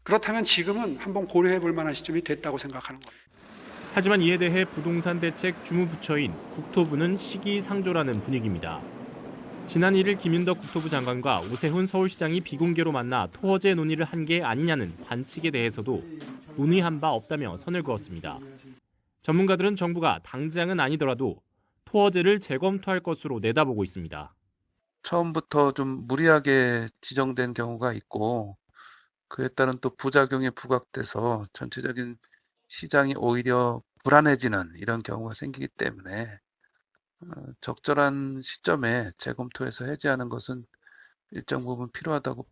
그렇다면 지금은 한번 고려해볼 만한 시점이 됐다고 생각하는 겁니다. 하지만 이에 대해 부동산 대책 주무부처인 국토부는 시기상조라는 분위기입니다. 지난 1일 김윤덕 국토부 장관과 오세훈 서울시장이 비공개로 만나 토호제 논의를 한 게 아니냐는 관측에 대해서도 논의한 바 없다며 선을 그었습니다. 전문가들은 정부가 당장은 아니더라도 토호제를 재검토할 것으로 내다보고 있습니다. 처음부터 좀 무리하게 지정된 경우가 있고 그에 따른 또 부작용이 부각돼서 전체적인 시장이 오히려 불안해지는 이런 경우가 생기기 때문에 적절한 시점에 재검토해서 해제하는 것은 일정 부분 필요하다고.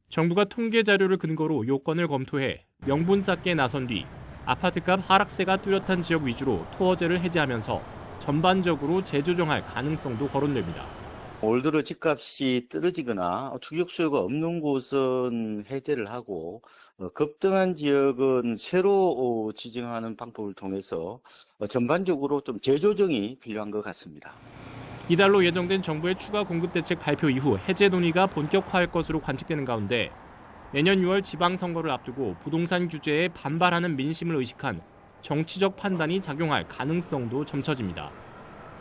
정부가 통계 자료를 근거로 요건을 검토해 명분 쌓기에 나선 뒤 아파트값 하락세가 뚜렷한 지역 위주로 토호제를 해제하면서 전반적으로 재조정할 가능성도 거론됩니다. 올 들어 집값이 떨어지거나 추격 수요가 없는 곳은 해제를 하고 급등한 지역은 새로 지정하는 방법을 통해서 전반적으로 좀 재조정이 필요한 것 같습니다. 이달로 예정된 정부의 추가 공급 대책 발표 이후 해제 논의가 본격화할 것으로 관측되는 가운데 내년 6월 지방선거를 앞두고 부동산 규제에 반발하는 민심을 의식한 정치적 판단이 작용할 가능성도 점쳐집니다.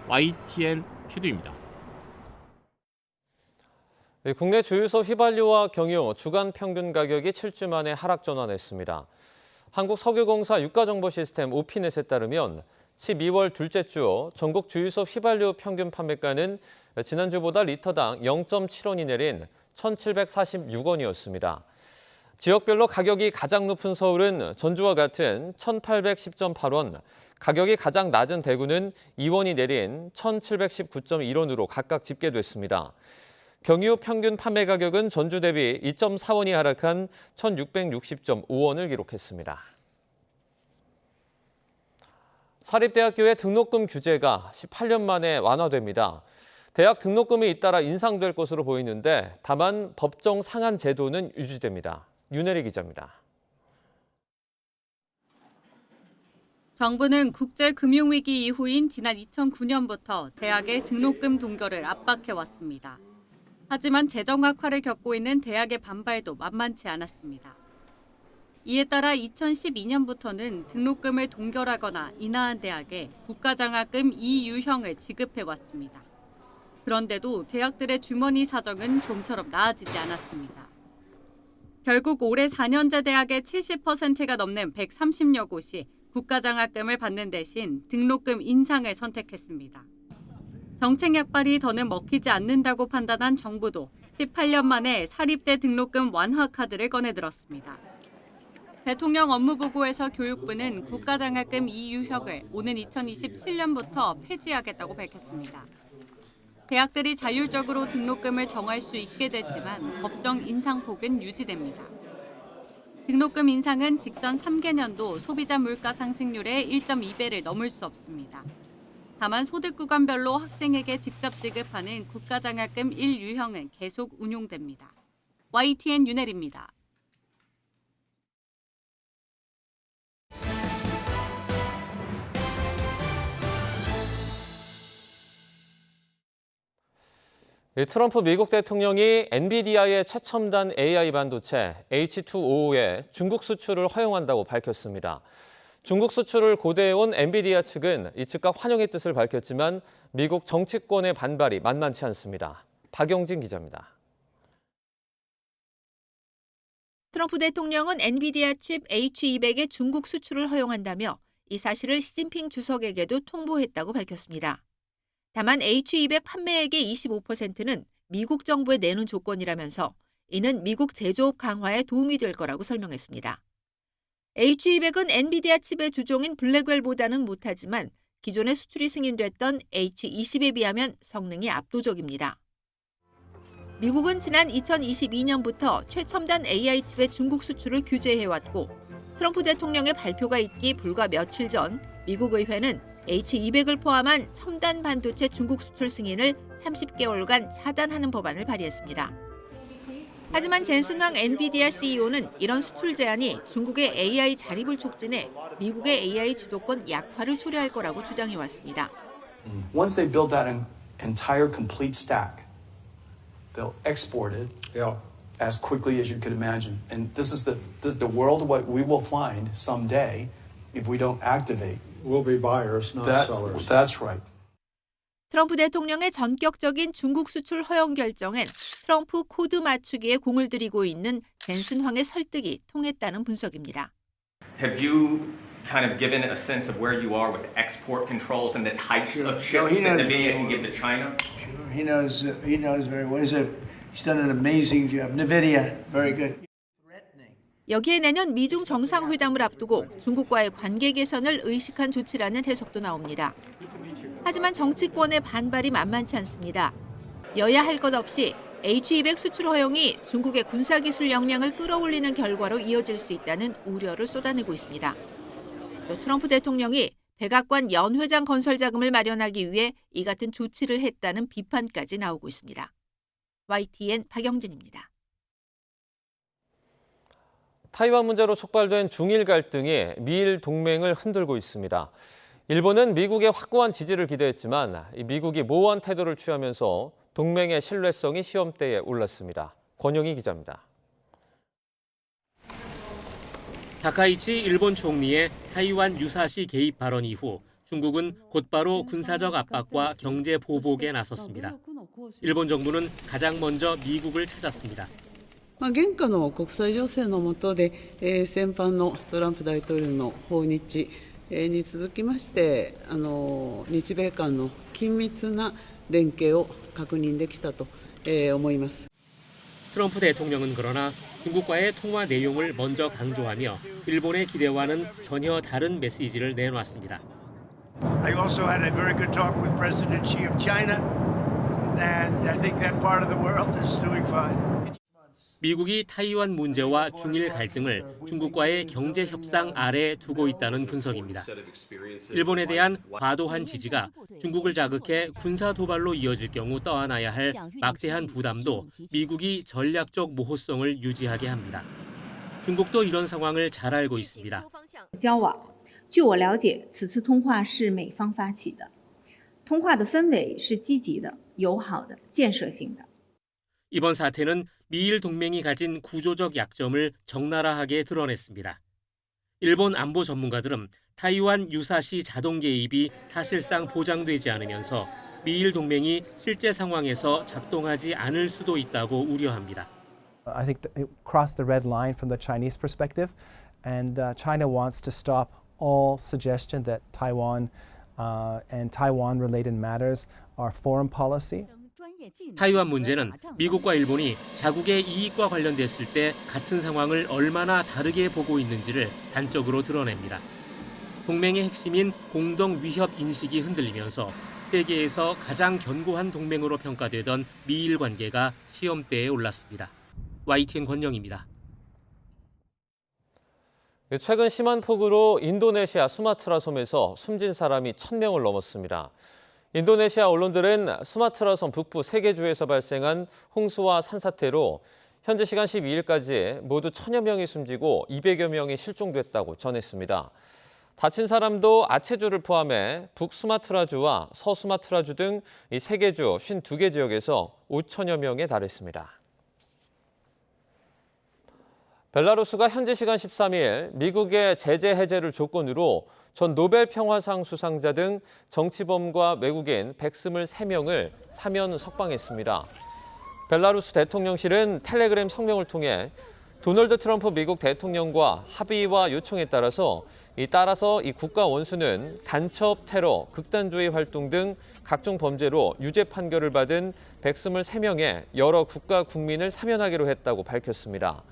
YTN 최두입니다. 국내 주유소 휘발유와 경유 주간 평균 가격이 7주 만에 하락 전환했습니다. 한국석유공사 유가정보시스템 오피넷에 따르면 12월 둘째 주 전국 주유소 휘발유 평균 판매가는 지난주보다 리터당 0.7원이 내린 1,746원이었습니다. 지역별로 가격이 가장 높은 서울은 전주와 같은 1,810.8원, 가격이 가장 낮은 대구는 2원이 내린 1,719.1원으로 각각 집계됐습니다. 경유 평균 판매 가격은 전주 대비 2.4원이 하락한 1,660.5원을 기록했습니다. 사립대학교의 등록금 규제가 18년 만에 완화됩니다. 대학 등록금이 잇따라 인상될 것으로 보이는데 다만 법정 상한 제도는 유지됩니다. 윤혜리 기자입니다. 정부는 국제금융위기 이후인 지난 2009년부터 대학의 등록금 동결을 압박해왔습니다. 하지만 재정 악화를 겪고 있는 대학의 반발도 만만치 않았습니다. 이에 따라 2012년부터는 등록금을 동결하거나 인하한 대학에 국가장학금 이유형을 지급해왔습니다. 그런데도 대학들의 주머니 사정은 좀처럼 나아지지 않았습니다. 결국 올해 4년제 대학의 70%가 넘는 130여 곳이 국가장학금을 받는 대신 등록금 인상을 선택했습니다. 정책 약발이 더는 먹히지 않는다고 판단한 정부도 18년 만에 사립대 등록금 완화 카드를 꺼내들었습니다. 대통령 업무보고에서 교육부는 국가장학금 이유형을 오는 2027년부터 폐지하겠다고 밝혔습니다. 대학들이 자율적으로 등록금을 정할 수 있게 됐지만 법정 인상폭은 유지됩니다. 등록금 인상은 직전 3개년도 소비자 물가 상승률의 1.2배를 넘을 수 없습니다. 다만 소득 구간별로 학생에게 직접 지급하는 국가장학금 1유형은 계속 운용됩니다. YTN 윤혜리입니다. 트럼프 미국 대통령이 엔비디아의 최첨단 AI 반도체 H255의 중국 수출을 허용한다고 밝혔습니다. 중국 수출을 고대해온 엔비디아 측은 이 즉각 환영의 뜻을 밝혔지만 미국 정치권의 반발이 만만치 않습니다. 박영진 기자입니다. 트럼프 대통령은 엔비디아 칩 H200의 중국 수출을 허용한다며 이 사실을 시진핑 주석에게도 통보했다고 밝혔습니다. 다만 H200 판매액의 25%는 미국 정부에 내놓은 조건이라면서 이는 미국 제조업 강화에 도움이 될 거라고 설명했습니다. H200은 엔비디아 칩의 주종인 블랙웰보다는 못하지만 기존에 수출이 승인됐던 H20에 비하면 성능이 압도적입니다. 미국은 지난 2022년부터 최첨단 AI 칩의 중국 수출을 규제해왔고 트럼프 대통령의 발표가 있기 불과 며칠 전 미국 의회는 H200을 포함한 첨단 반도체 중국 수출 승인을 30개월간 차단하는 법안을 발의했습니다. 하지만 젠슨 황 엔비디아 CEO는 이런 수출 제한이 중국의 AI 자립을 촉진해 미국의 AI 주도권 약화를 초래할 거라고 주장해왔습니다. Once they build that entire complete stack, they'll export it as quickly as you could imagine. And this is the world what we will find someday if we don't activate. We'll be buyers, not sellers. That's right. 트럼프 대통령의 전격적인 중국 수출 허용 결정엔 트럼프 코드 맞추기에 공을 들이고 있는 젠슨 황의 설득이 통했다는 분석입니다. Have you kind of given a sense of where you are with export controls and the types of chips that NVIDIA can give to China? Sure, he knows very well. He's done an amazing job. NVIDIA, very good. 여기에 내년 미중 정상회담을 앞두고 중국과의 관계 개선을 의식한 조치라는 해석도 나옵니다. 하지만 정치권의 반발이 만만치 않습니다. 여야 할 것 없이 H200 수출 허용이 중국의 군사기술 역량을 끌어올리는 결과로 이어질 수 있다는 우려를 쏟아내고 있습니다. 또 트럼프 대통령이 백악관 연회장 건설 자금을 마련하기 위해 이 같은 조치를 했다는 비판까지 나오고 있습니다. YTN 박영진입니다. 타이완 문제로 촉발된 중일 갈등이 미일 동맹을 흔들고 있습니다. 일본은 미국의 확고한 지지를 기대했지만 미국이 모호한 태도를 취하면서 동맹의 신뢰성이 시험대에 올랐습니다. 권영희 기자입니다. 다카이치 일본 총리의 타이완 유사시 개입 발언 이후 중국은 곧바로 군사적 압박과 경제 보복에 나섰습니다. 일본 정부는 가장 먼저 미국을 찾았습니다. 現下の国際情勢の下で、先般のトランプ大統領の訪日に続きまして、日米間の緊密な連携を確認できたと思います。 트럼프 대통령은 그러나 중국과의 통화 내용을 먼저 강조하며 일본의 기대와는 전혀 다른 메시지를 내놨습니다. I also had a very good talk with President Xi of China, and I think that part of the world is doing fine. 미국이 타이완 문제와 중일 갈등을 중국과의 경제 협상 아래에 두고 있다는 분석입니다. 일본에 대한 과도한 지지가 중국을 자극해 군사 도발로 이어질 경우 떠안아야 할 막대한 부담도 미국이 전략적 모호성을 유지하게 합니다. 중국도 이런 상황을 잘 알고 있습니다. 交往，据我了解，此次通话是美方发起的，通话的氛围是积极的、友好的、建设性的。 이번 사태는 미일 동맹이 가진 구조적 약점을 적나라하게 드러냈습니다. 일본 안보 전문가들은 타이완 유사시 자동 개입이 사실상 보장되지 않으면서 미일 동맹이 실제 상황에서 작동하지 않을 수도 있다고 우려합니다. I think it crossed the red line from the Chinese perspective, and China wants to stop all suggestion that Taiwan and Taiwan-related matters are foreign policy. 타이완 문제는 미국과 일본이 자국의 이익과 관련됐을 때 같은 상황을 얼마나 다르게 보고 있는지를 단적으로 드러냅니다. 동맹의 핵심인 공동 위협 인식이 흔들리면서 세계에서 가장 견고한 동맹으로 평가되던 미일 관계가 시험대에 올랐습니다. YTN 권영입니다. 최근 심한 폭우로 인도네시아 수마트라 섬에서 숨진 사람이 1,000명을 넘었습니다. 인도네시아 언론들은 수마트라 섬 북부 3개 주에서 발생한 홍수와 산사태로 현지 시간 12일까지 모두 1,000여 명이 숨지고 200여 명이 실종됐다고 전했습니다. 다친 사람도 아체주를 포함해 북수마트라주와 서수마트라주 등 이 3개 주 52개 지역에서 5천여 명에 달했습니다. 벨라루스가 현지 시간 13일 미국의 제재 해제를 조건으로 전 노벨 평화상 수상자 등 정치범과 외국인 123명을 사면 석방했습니다. 벨라루스 대통령실은 텔레그램 성명을 통해 도널드 트럼프 미국 대통령과 합의와 요청에 따라서 이 국가 원수는 간첩, 테러, 극단주의 활동 등 각종 범죄로 유죄 판결을 받은 123명의 여러 국가 국민을 사면하기로 했다고 밝혔습니다.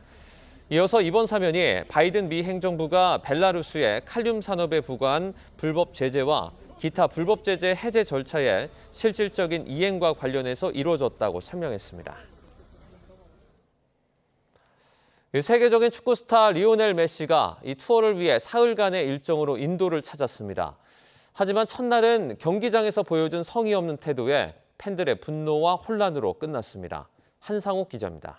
이어서 이번 사면이 바이든 미 행정부가 벨라루스의 칼륨 산업에 부과한 불법 제재와 기타 불법 제재 해제 절차의 실질적인 이행과 관련해서 이루어졌다고 설명했습니다. 세계적인 축구 스타 리오넬 메시가 이 투어를 위해 사흘간의 일정으로 인도를 찾았습니다. 하지만 첫날은 경기장에서 보여준 성의 없는 태도에 팬들의 분노와 혼란으로 끝났습니다. 한상욱 기자입니다.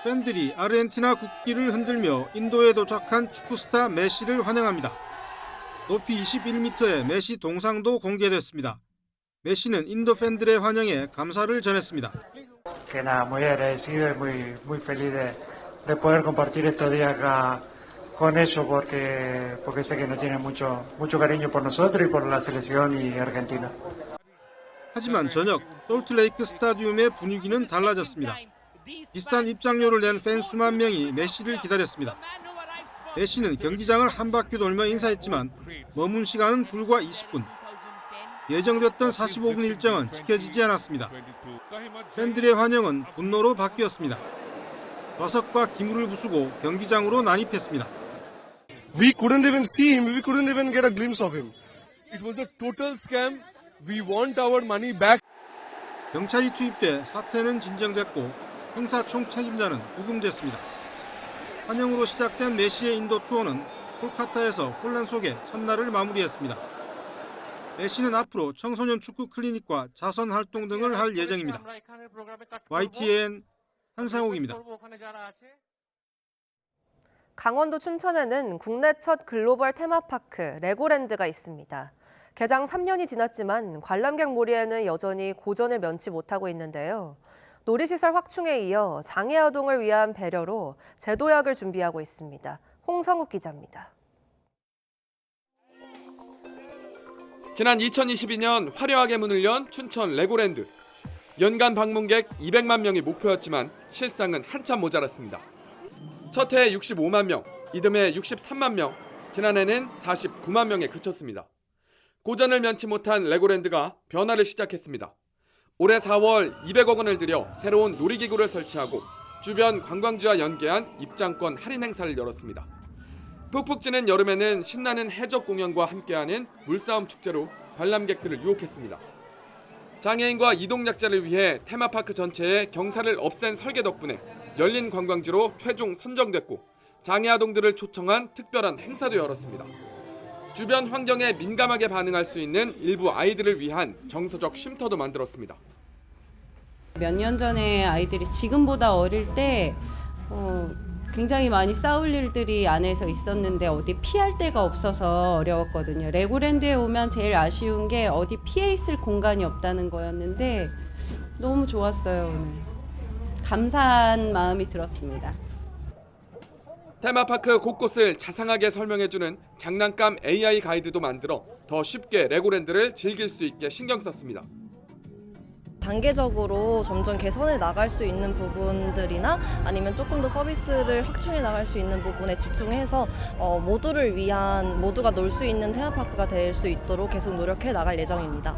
팬들이 아르헨티나 국기를 흔들며 인도에 도착한 축구스타 메시를 환영합니다. 높이 21m의 메시 동상도 공개됐습니다. 메시는 인도 팬들의 환영에 감사를 전했습니다. Que nada, muy agradecido y muy feliz de poder compartir estos días acá con ellos porque sé que nos tienen mucho cariño por nosotros y por la selección y Argentina. 하지만 저녁 솔트레이크 스타디움의 분위기는 달라졌습니다. 비싼 입장료를 낸 팬 수만 명이 메시를 기다렸습니다. 메시는 경기장을 한 바퀴 돌며 인사했지만 머문 시간은 불과 20분. 예정됐던 45분 일정은 지켜지지 않았습니다. 팬들의 환영은 분노로 바뀌었습니다. 좌석과 기물을 부수고 경기장으로 난입했습니다. We couldn't even see him. We couldn't even get a glimpse of him. It was a total scam. We want our money back. 경찰이 투입돼 사태는 진정됐고 행사 총책임자는 구금됐습니다. 환영으로 시작된 메시의 인도 투어는 콜카타에서 혼란 속에 첫날을 마무리했습니다. 메시는 앞으로 청소년 축구 클리닉과 자선 활동 등을 할 예정입니다. YTN 한상욱입니다. 강원도 춘천에는 국내 첫 글로벌 테마파크 레고랜드가 있습니다. 개장 3년이 지났지만 관람객 무리에는 여전히 고전을 면치 못하고 있는데요. 놀이시설 확충에 이어 장애 아동을 위한 배려로 제도약을 준비하고 있습니다. 홍성욱 기자입니다. 지난 2022년 화려하게 문을 연 춘천 레고랜드. 연간 방문객 200만 명이 목표였지만 실상은 한참 모자랐습니다. 첫 해에 65만 명, 이듬해 63만 명, 지난해는 49만 명에 그쳤습니다. 고전을 면치 못한 레고랜드가 변화를 시작했습니다. 올해 4월 200억 원을 들여 새로운 놀이기구를 설치하고 주변 관광지와 연계한 입장권 할인 행사를 열었습니다. 푹푹 찌는 여름에는 신나는 해적 공연과 함께하는 물싸움 축제로 관람객들을 유혹했습니다. 장애인과 이동약자를 위해 테마파크 전체에 경사를 없앤 설계 덕분에 열린 관광지로 최종 선정됐고 장애 아동들을 초청한 특별한 행사도 열었습니다. 주변 환경에 민감하게 반응할 수 있는 일부 아이들을 위한 정서적 쉼터도 만들었습니다. 몇 년 전에 아이들이 지금보다 어릴 때 굉장히 많이 싸울 일들이 안에서 있었는데 어디 피할 데가 없어서 어려웠거든요. 레고랜드에 오면 제일 아쉬운 게 어디 피해 있을 공간이 없다는 거였는데 너무 좋았어요. 오늘. 감사한 마음이 들었습니다. 테마파크 곳곳을 자상하게 설명해주는 장난감 AI 가이드도 만들어 더 쉽게 레고랜드를 즐길 수 있게 신경 썼습니다. 단계적으로 점점 개선해 나갈 수 있는 부분들이나 아니면 조금 더 서비스를 확충해 나갈 수 있는 부분에 집중해서 모두를 위한, 모두가 놀 수 있는 테마파크가 될 수 있도록 계속 노력해 나갈 예정입니다.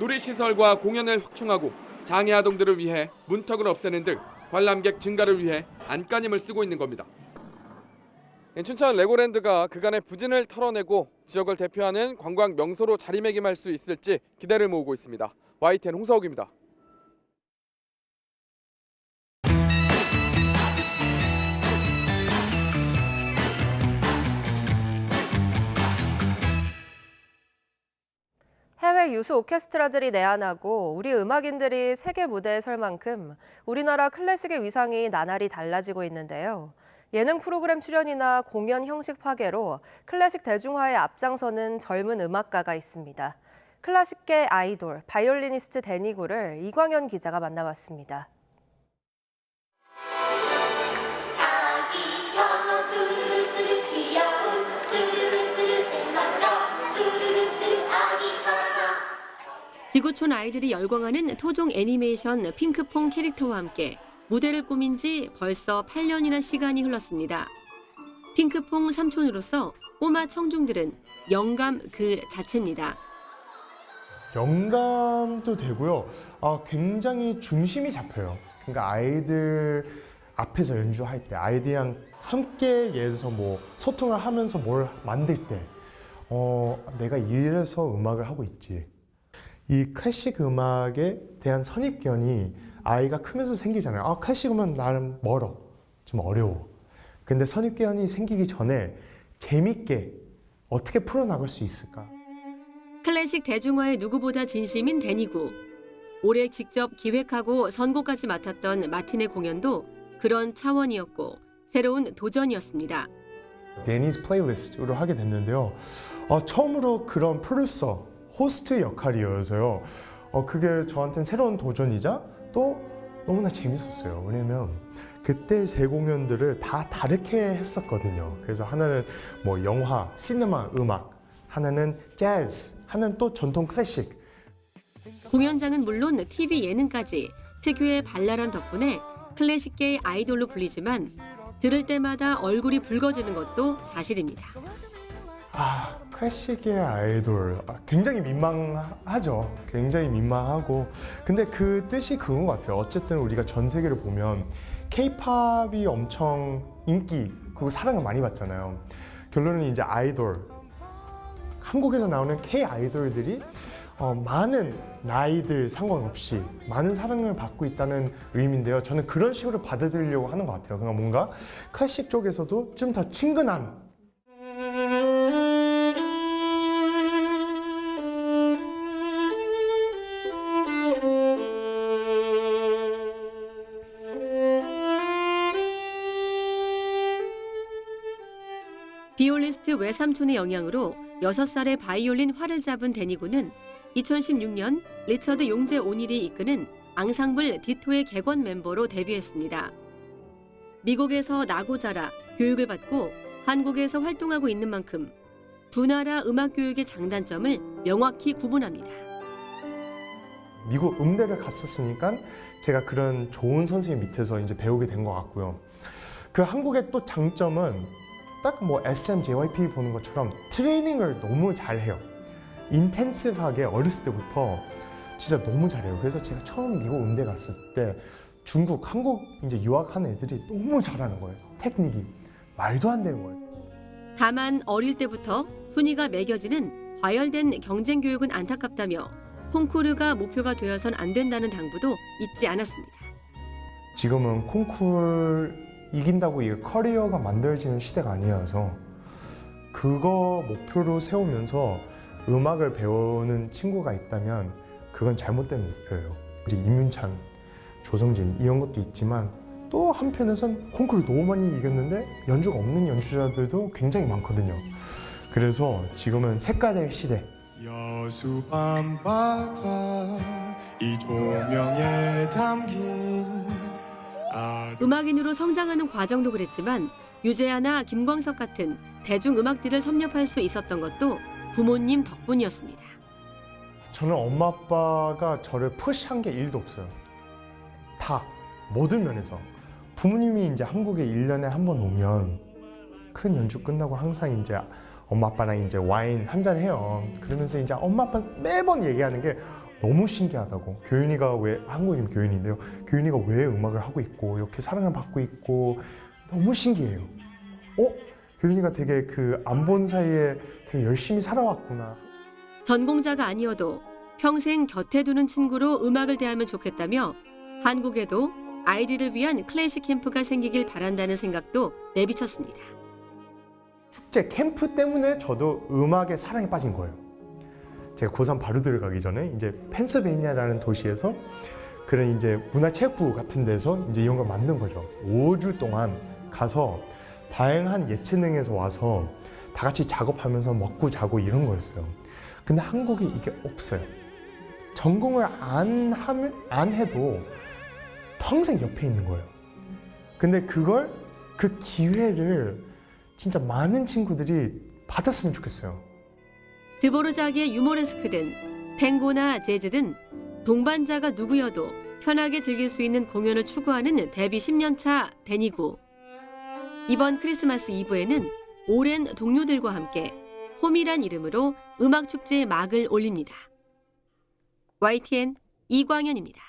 놀이시설과 공연을 확충하고 장애 아동들을 위해 문턱을 없애는 등 관람객 증가를 위해 안간힘을 쓰고 있는 겁니다. 춘천 레고랜드가 그간의 부진을 털어내고 지역을 대표하는 관광 명소로 자리매김할 수 있을지 기대를 모으고 있습니다. YTN 홍사옥입니다. 해외 유수 오케스트라들이 내한하고 우리 음악인들이 세계 무대에 설 만큼 우리나라 클래식의 위상이 나날이 달라지고 있는데요. 예능 프로그램 출연이나 공연 형식 파괴로 클래식 대중화에 앞장서는 젊은 음악가가 있습니다. 클래식계 아이돌, 바이올리니스트 데니구를 이광현 기자가 만나봤습니다. 지구촌 아이들이 열광하는 토종 애니메이션 핑크퐁 캐릭터와 함께 무대를 꾸민 지 벌써 8년이나 시간이 흘렀습니다. 핑크퐁 삼촌으로서 꼬마 청중들은 영감 그 자체입니다. 영감도 되고요. 굉장히 중심이 잡혀요. 그러니까 아이들 앞에서 연주할 때, 아이들이랑 함께 예를 들어서 뭐 소통을 하면서 뭘 만들 때, 내가 이래서 음악을 하고 있지. 이 클래식 음악에 대한 선입견이 아이가 크면서 생기잖아요. 클래식 음악은 나는 멀어, 좀 어려워. 근데 선입견이 생기기 전에 재밌게 어떻게 풀어나갈 수 있을까? 클래식 대중화에 누구보다 진심인 데니구. 올해 직접 기획하고 선곡까지 맡았던 마틴의 공연도 그런 차원이었고 새로운 도전이었습니다. 데니's 플레이리스트로 하게 됐는데요. 처음으로 그런 프로듀서, 호스트 역할이어서요. 그게 저한테는 새로운 도전이자 또 너무나 재밌었어요. 왜냐면 그때 세 공연들을 다 다르게 했었거든요. 그래서 하나는 뭐 영화, 시네마, 음악, 하나는 재즈, 하나는 또 전통 클래식. 공연장은 물론 TV 예능까지 특유의 발랄함 덕분에 클래식계의 아이돌로 불리지만 들을 때마다 얼굴이 붉어지는 것도 사실입니다. 클래식의 아이돌 굉장히 민망하죠. 굉장히 민망하고 근데 그 뜻이 그건 것 같아요. 어쨌든 우리가 전 세계를 보면 K-팝이 엄청 인기 그리고 사랑을 많이 받잖아요. 결론은 이제 아이돌, 한국에서 나오는 K-아이돌들이 많은 나이들 상관없이 많은 사랑을 받고 있다는 의미인데요. 저는 그런 식으로 받아들이려고 하는 것 같아요. 그러니까 뭔가 클래식 쪽에서도 좀 더 친근한 비올리스트 외삼촌의 영향으로 6살의 바이올린 활을 잡은 데니구는 2016년 리처드 용제 오닐이 이끄는 앙상블 디토의 객원 멤버로 데뷔했습니다. 미국에서 나고 자라 교육을 받고 한국에서 활동하고 있는 만큼 두 나라 음악 교육의 장단점을 명확히 구분합니다. 미국 음대를 갔었으니까 제가 그런 좋은 선생님 밑에서 이제 배우게 된 것 같고요. 그 한국의 또 장점은 딱 뭐 SM, JYP 보는 것처럼 트레이닝을 너무 잘해요. 인텐시브하게 어렸을 때부터 진짜 너무 잘해요. 그래서 제가 처음 미국 음대 갔을 때 중국, 한국 이제 유학한 애들이 너무 잘하는 거예요. 테크닉이 말도 안 되는 거예요. 다만 어릴 때부터 순위가 매겨지는 과열된 경쟁 교육은 안타깝다며 콩쿠르가 목표가 되어선 안 된다는 당부도 잊지 않았습니다. 지금은 콩쿠르 이긴다고 이 커리어가 만들어지는 시대가 아니어서 그거 목표로 세우면서 음악을 배우는 친구가 있다면 그건 잘못된 목표예요. 우리 임윤찬, 조성진 이런 것도 있지만 또 한편에선 콩쿠르 너무 많이 이겼는데 연주가 없는 연주자들도 굉장히 많거든요. 그래서 지금은 색깔의 시대. 여수 밤바다 이 조명에 담긴 음악인으로 성장하는 과정도 그랬지만 유재하나 김광석 같은 대중음악들을 섭렵할 수 있었던 것도 부모님 덕분이었습니다. 저는 엄마 아빠가 저를 푸시한 게 1도 없어요. 다 모든 면에서. 부모님이 이제 한국에 1년에 한 번 오면 큰 연주 끝나고 항상 이제 엄마 아빠랑 이제 와인 한잔 해요. 그러면서 이제 엄마 아빠 매번 얘기하는 게 너무 신기하다고. 교윤이가 왜, 한국이면 교윤인데요. 교윤이가 왜 음악을 하고 있고 이렇게 사랑을 받고 있고 너무 신기해요. 교윤이가 되게 그 안 본 사이에 되게 열심히 살아왔구나. 전공자가 아니어도 평생 곁에 두는 친구로 음악을 대하면 좋겠다며 한국에도 아이들을 위한 클래식 캠프가 생기길 바란다는 생각도 내비쳤습니다. 축제 캠프 때문에 저도 음악에 사랑에 빠진 거예요. 제가 고3 바로 들어가기 전에 이제 펜실베이니아라는 도시에서 그런 이제 문화체육부 같은 데서 이제 이런 걸 만든 거죠. 5주 동안 가서 다양한 예체능에서 와서 다 같이 작업하면서 먹고 자고 이런 거였어요. 근데 한국에 이게 없어요. 전공을 안 해도 평생 옆에 있는 거예요. 근데 그 기회를 진짜 많은 친구들이 받았으면 좋겠어요. 드보르자기의 유모레스크든 탱고나 재즈든 동반자가 누구여도 편하게 즐길 수 있는 공연을 추구하는 데뷔 10년차 데니구. 이번 크리스마스 이브에는 오랜 동료들과 함께 홈이란 이름으로 음악축제의 막을 올립니다. YTN 이광현입니다.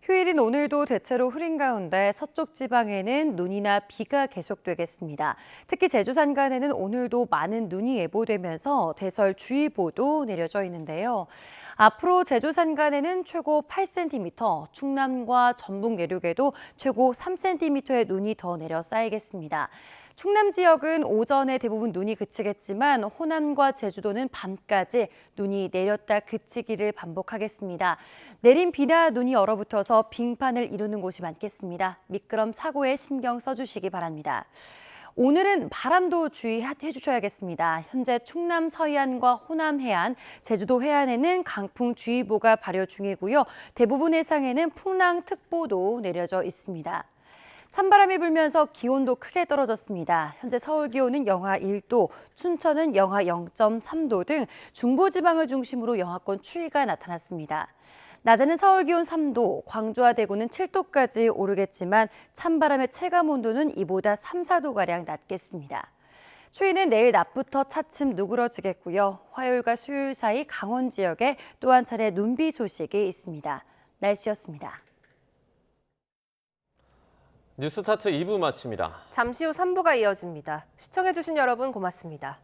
휴일인 오늘도 대체로 흐린 가운데 서쪽 지방에는 눈이나 비가 계속되겠습니다. 특히 제주 산간에는 오늘도 많은 눈이 예보되면서 대설주의보도 내려져 있는데요. 앞으로 제주 산간에는 최고 8cm, 충남과 전북 내륙에도 최고 3cm의 눈이 더 내려 쌓이겠습니다. 충남 지역은 오전에 대부분 눈이 그치겠지만 호남과 제주도는 밤까지 눈이 내렸다 그치기를 반복하겠습니다. 내린 비나 눈이 얼어붙어서 빙판을 이루는 곳이 많겠습니다. 미끄럼 사고에 신경 써주시기 바랍니다. 오늘은 바람도 주의해 주셔야겠습니다. 현재 충남 서해안과 호남 해안, 제주도 해안에는 강풍주의보가 발효 중이고요. 대부분 해상에는 풍랑특보도 내려져 있습니다. 찬바람이 불면서 기온도 크게 떨어졌습니다. 현재 서울 기온은 영하 1도, 춘천은 영하 0.3도 등 중부지방을 중심으로 영하권 추위가 나타났습니다. 낮에는 서울 기온 3도, 광주와 대구는 7도까지 오르겠지만 찬바람의 체감 온도는 이보다 3, 4도가량 낮겠습니다. 추위는 내일 낮부터 차츰 누그러지겠고요. 화요일과 수요일 사이 강원 지역에 또 한 차례 눈비 소식이 있습니다. 날씨였습니다. 뉴스타트 2부 마칩니다. 잠시 후 3부가 이어집니다. 시청해주신 여러분 고맙습니다.